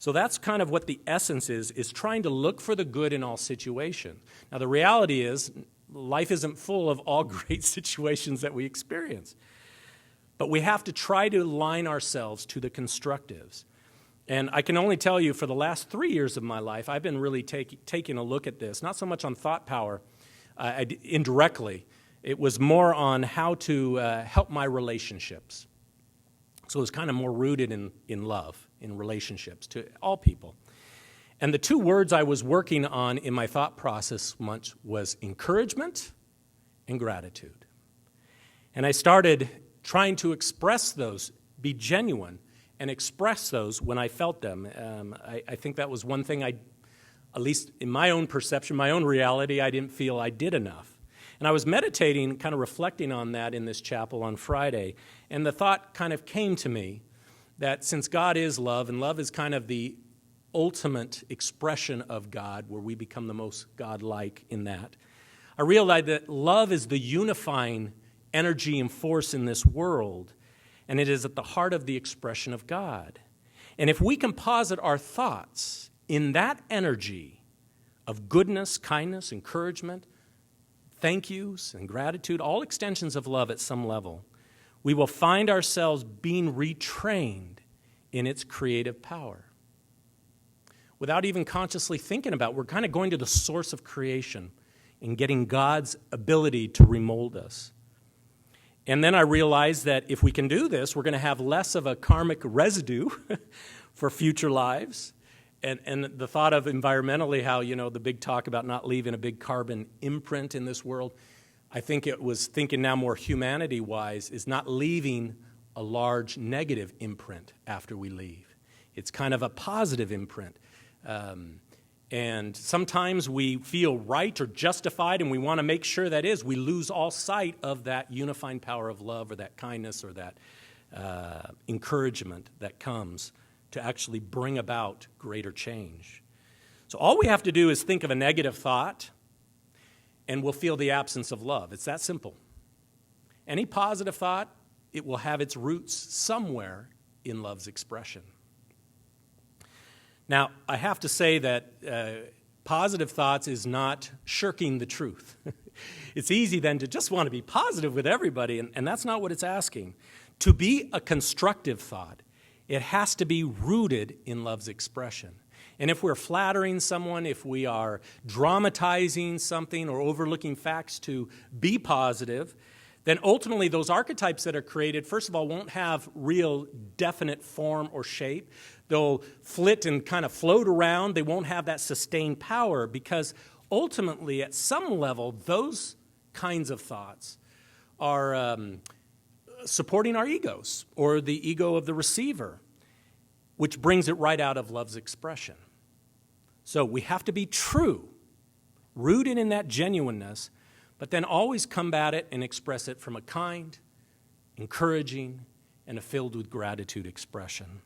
So that's kind of what the essence is trying to look for the good in all situations. Now, the reality is life isn't full of all great situations that we experience. But we have to try to align ourselves to the constructives. And I can only tell you, for the last 3 years of my life, I've been really taking a look at this, not so much on thought power, indirectly. It was more on how to help my relationships. So it was kind of more rooted in love, in relationships to all people. And the two words I was working on in my thought process much was encouragement and gratitude. And I started trying to express those, be genuine, and express those when I felt them. I think that was one thing at least in my own perception, my own reality, I didn't feel I did enough. And I was meditating, kind of reflecting on that in this chapel on Friday, and the thought kind of came to me that since God is love, and love is kind of the ultimate expression of God, where we become the most God-like in that, I realized that love is the unifying energy and force in this world, and it is at the heart of the expression of God. And if we composite our thoughts in that energy of goodness, kindness, encouragement, thank yous, and gratitude, all extensions of love at some level, we will find ourselves being retrained in its creative power. Without even consciously thinking about it, we're kind of going to the source of creation and getting God's ability to remold us. And then I realized that if we can do this, we're going to have less of a karmic residue for future lives. And the thought of environmentally how, the big talk about not leaving a big carbon imprint in this world, I think it was thinking now more humanity-wise, is not leaving a large negative imprint after we leave. It's kind of a positive imprint. And sometimes we feel right or justified, and we want to make sure that is. We lose all sight of that unifying power of love or that kindness or that encouragement that comes to actually bring about greater change. So all we have to do is think of a negative thought, and we'll feel the absence of love. It's that simple. Any positive thought, it will have its roots somewhere in love's expression. Now, I have to say that positive thoughts is not shirking the truth. It's easy then to just want to be positive with everybody, and that's not what it's asking. To be a constructive thought, it has to be rooted in love's expression. And if we're flattering someone, if we are dramatizing something or overlooking facts to be positive, then ultimately those archetypes that are created, first of all, won't have real definite form or shape. They'll flit and kind of float around. They won't have that sustained power because ultimately, at some level, those kinds of thoughts are supporting our egos or the ego of the receiver, which brings it right out of love's expression. So we have to be true, rooted in that genuineness, but then always combat it and express it from a kind, encouraging, and a filled with gratitude expression.